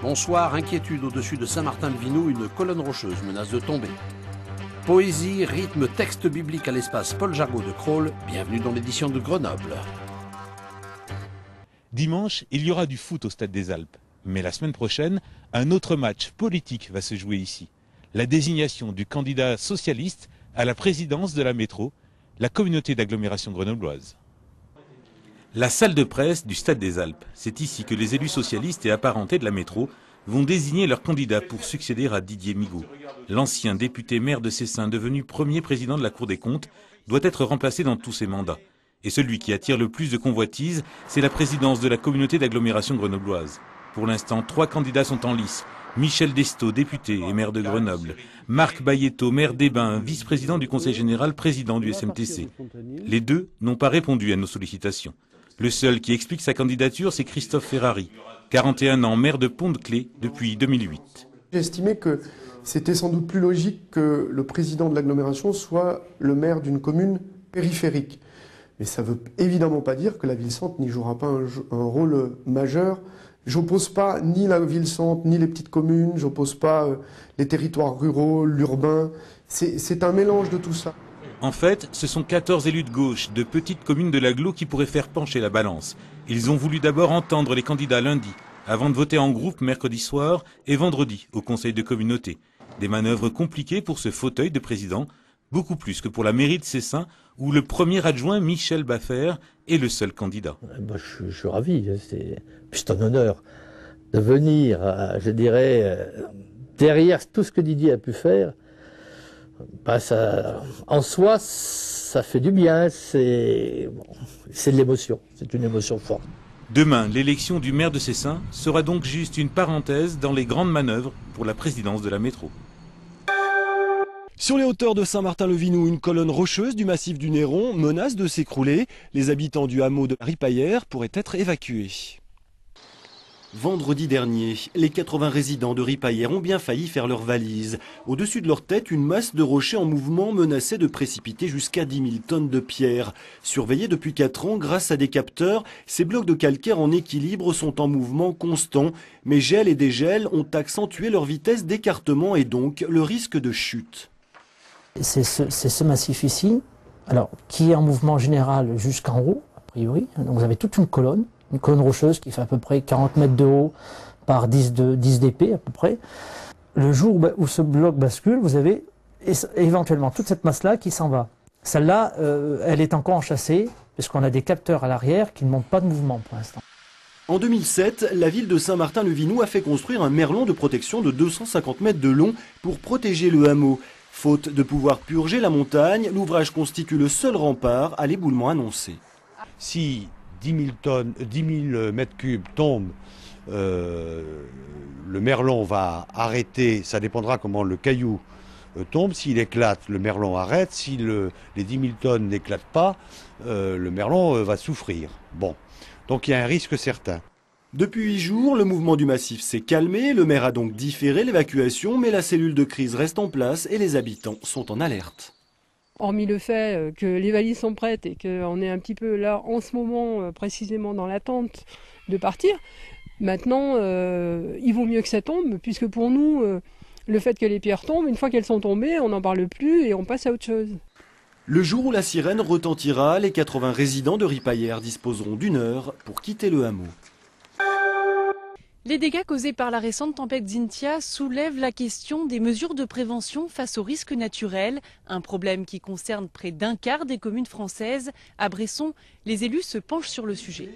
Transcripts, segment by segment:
Bonsoir, inquiétude au-dessus de Saint-Martin-le-Vinoux, une colonne rocheuse menace de tomber. Poésie, rythme, texte biblique à l'espace Paul Jargot de Crolles, bienvenue dans l'édition de Grenoble. Dimanche, il y aura du foot au Stade des Alpes. Mais la semaine prochaine, un autre match politique va se jouer ici. La désignation du candidat socialiste à la présidence de la métro, la communauté d'agglomération grenobloise. La salle de presse du Stade des Alpes. C'est ici que les élus socialistes et apparentés de la métro vont désigner leur candidat pour succéder à Didier Migaud. L'ancien député maire de Cessin, devenu premier président de la Cour des comptes, doit être remplacé dans tous ses mandats. Et celui qui attire le plus de convoitises, c'est la présidence de la communauté d'agglomération grenobloise. Pour l'instant, 3 candidats sont en lice. Michel Destaut, député et maire de Grenoble. Marc Bayetto, maire d'Ébin, vice-président du Conseil général, président du SMTC. Les deux n'ont pas répondu à nos sollicitations. Le seul qui explique sa candidature, c'est Christophe Ferrari, 41 ans, maire de Pont-de-Clé depuis 2008. J'ai estimé que c'était sans doute plus logique que le président de l'agglomération soit le maire d'une commune périphérique. Mais ça ne veut évidemment pas dire que la ville-centre n'y jouera pas un rôle majeur. J'oppose pas ni la ville-centre, ni les petites communes, j'oppose pas les territoires ruraux, l'urbain. C'est un mélange de tout ça. En fait, ce sont 14 élus de gauche, de petites communes de l'agglo qui pourraient faire pencher la balance. Ils ont voulu d'abord entendre les candidats lundi, avant de voter en groupe mercredi soir et vendredi au conseil de communauté. Des manœuvres compliquées pour ce fauteuil de président, beaucoup plus que pour la mairie de Cessin, où le premier adjoint, Michel Baffer, est le seul candidat. Je suis ravi, c'est un honneur de venir, je dirais, derrière tout ce que Didier a pu faire. En soi, ça fait du bien, c'est de l'émotion, c'est une émotion forte. Demain, l'élection du maire de Cessin sera donc juste une parenthèse dans les grandes manœuvres pour la présidence de la métro. Sur les hauteurs de Saint-Martin-le-Vinoux, une colonne rocheuse du massif du Néron menace de s'écrouler. Les habitants du hameau de Ripaillère pourraient être évacués. Vendredi dernier, les 80 résidents de Ripaillère ont bien failli faire leurs valises. Au-dessus de leur tête, une masse de rochers en mouvement menaçait de précipiter jusqu'à 10 000 tonnes de pierre. Surveillés depuis 4 ans grâce à des capteurs, ces blocs de calcaire en équilibre sont en mouvement constant. Mais gel et dégel ont accentué leur vitesse d'écartement et donc le risque de chute. C'est ce massif ici, alors, qui est en mouvement général jusqu'en haut, a priori. Donc vous avez toute une colonne rocheuse qui fait à peu près 40 mètres de haut par 10 d'épais à peu près. Le jour où ce bloc bascule, vous avez éventuellement toute cette masse-là qui s'en va. Celle-là, elle est encore enchâssée, puisqu'on a des capteurs à l'arrière qui ne montrent pas de mouvement pour l'instant. En 2007, la ville de Saint-Martin-le-Vinoux a fait construire un merlon de protection de 250 mètres de long pour protéger le hameau. Faute de pouvoir purger la montagne, l'ouvrage constitue le seul rempart à l'éboulement annoncé. Si 10 000 mètres cubes tombent, le merlon va arrêter, ça dépendra comment le caillou tombe. S'il éclate, le merlon arrête. Si les 10 000 tonnes n'éclatent pas, le merlon va souffrir. Bon, donc il y a un risque certain. Depuis 8 jours, le mouvement du massif s'est calmé. Le maire a donc différé l'évacuation, mais la cellule de crise reste en place et les habitants sont en alerte. Hormis le fait que les valises sont prêtes et qu'on est un petit peu là en ce moment précisément dans l'attente de partir, maintenant il vaut mieux que ça tombe, puisque pour nous, le fait que les pierres tombent, une fois qu'elles sont tombées, on n'en parle plus et on passe à autre chose. Le jour où la sirène retentira, les 80 résidents de Ripaillère disposeront d'1 heure pour quitter le hameau. Les dégâts causés par la récente tempête Xynthia soulèvent la question des mesures de prévention face aux risques naturels, un problème qui concerne près d'un quart des communes françaises. À Bresson, les élus se penchent sur le sujet.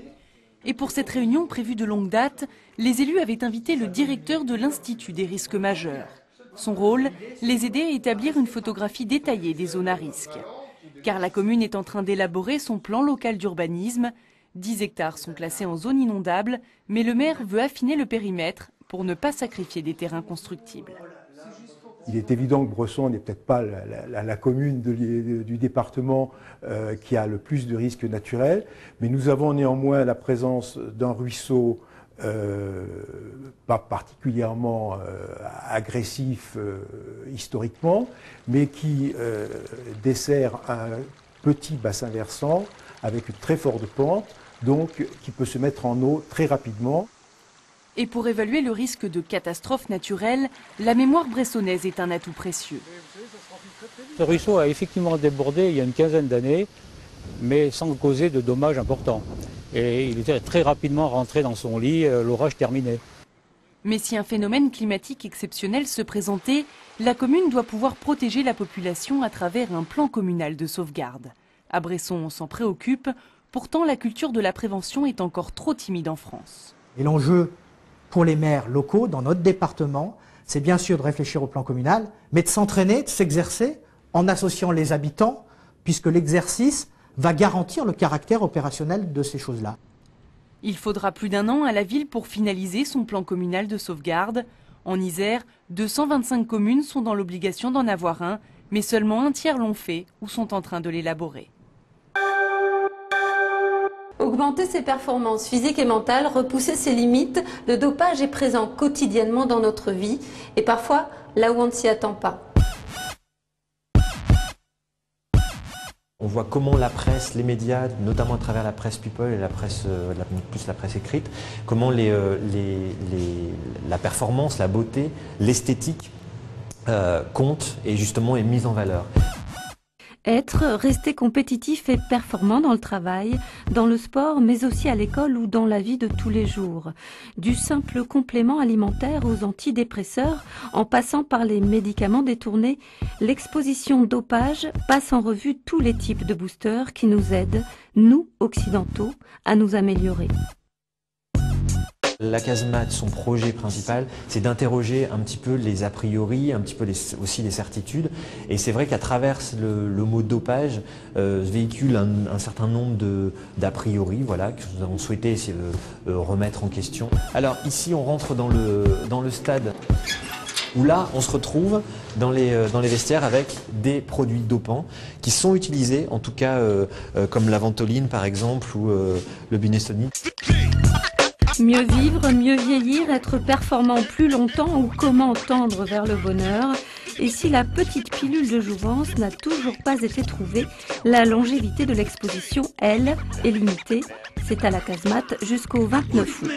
Et pour cette réunion prévue de longue date, les élus avaient invité le directeur de l'Institut des risques majeurs. Son rôle, les aider à établir une photographie détaillée des zones à risque. Car la commune est en train d'élaborer son plan local d'urbanisme. 10 hectares sont classés en zone inondable, mais le maire veut affiner le périmètre pour ne pas sacrifier des terrains constructibles. Il est évident que Bresson n'est peut-être pas la commune du département qui a le plus de risques naturels, mais nous avons néanmoins la présence d'un ruisseau pas particulièrement agressif historiquement, mais qui dessert un petit bassin versant avec une très forte pente, donc qui peut se mettre en eau très rapidement. Et pour évaluer le risque de catastrophe naturelle, la mémoire bressonnaise est un atout précieux. Ce ruisseau a effectivement débordé il y a une quinzaine d'années, mais sans causer de dommages importants. Et il était très rapidement rentré dans son lit, l'orage terminé. Mais si un phénomène climatique exceptionnel se présentait, la commune doit pouvoir protéger la population à travers un plan communal de sauvegarde. À Bresson, on s'en préoccupe, pourtant la culture de la prévention est encore trop timide en France. Et l'enjeu pour les maires locaux dans notre département, c'est bien sûr de réfléchir au plan communal, mais de s'entraîner, de s'exercer en associant les habitants, puisque l'exercice va garantir le caractère opérationnel de ces choses-là. Il faudra plus d'1 an à la ville pour finaliser son plan communal de sauvegarde. En Isère, 225 communes sont dans l'obligation d'en avoir un, mais seulement un tiers l'ont fait ou sont en train de l'élaborer. Augmenter ses performances physiques et mentales, repousser ses limites, le dopage est présent quotidiennement dans notre vie et parfois là où on ne s'y attend pas. On voit comment la presse, les médias, notamment à travers la presse people et la presse, plus la presse écrite, comment la performance, la beauté, l'esthétique compte et justement est mise en valeur. Rester compétitif et performant dans le travail, dans le sport, mais aussi à l'école ou dans la vie de tous les jours. Du simple complément alimentaire aux antidépresseurs, en passant par les médicaments détournés, l'exposition dopage passe en revue tous les types de boosters qui nous aident, nous, occidentaux, à nous améliorer. La casemate, son projet principal, c'est d'interroger un petit peu les a priori, un petit peu aussi les certitudes. Et c'est vrai qu'à travers le mot dopage, véhicule un certain nombre d'a priori, voilà, que nous avons souhaité essayer de remettre en question. Alors ici, on rentre dans le stade où là, on se retrouve dans les vestiaires avec des produits dopants qui sont utilisés, en tout cas comme la ventoline par exemple ou le Bunestoni. Mieux vivre, mieux vieillir, être performant plus longtemps ou comment tendre vers le bonheur. Et si la petite pilule de jouvence n'a toujours pas été trouvée, la longévité de l'exposition, elle, est limitée. C'est à la casemate jusqu'au 29 août.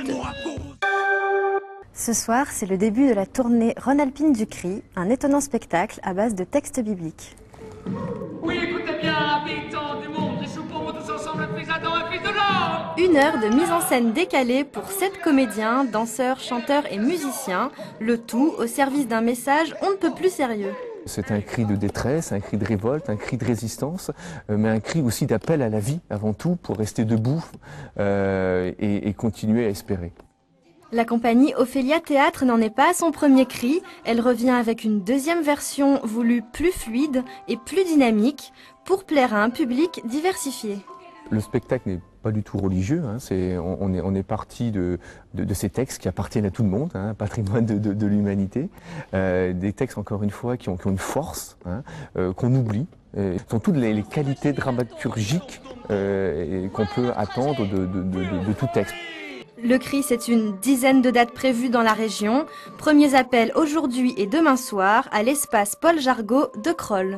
Ce soir, c'est le début de la tournée Rhône-Alpine du Cri, un étonnant spectacle à base de textes bibliques. Oui, écoutez bien, habitants du monde, et soupons tous ensemble le fils d'Adam et fils de l'homme. 1 heure de mise en scène décalée pour 7 comédiens, danseurs, chanteurs et musiciens, le tout au service d'un message on ne peut plus sérieux. C'est un cri de détresse, un cri de révolte, un cri de résistance, mais un cri aussi d'appel à la vie avant tout pour rester debout et continuer à espérer. La compagnie Ophélia Théâtre n'en est pas à son premier cri. Elle revient avec une deuxième version voulue plus fluide et plus dynamique pour plaire à un public diversifié. Le spectacle n'est pas du tout religieux, hein, on est parti de ces textes qui appartiennent à tout le monde, hein, patrimoine de l'humanité, des textes encore une fois qui ont une force, hein, qu'on oublie, sont toutes les qualités dramaturgiques qu'on peut attendre de tout texte. Le CRI, c'est une dizaine de dates prévues dans la région. Premiers appels aujourd'hui et demain soir à l'espace Paul Jargot de Crolles.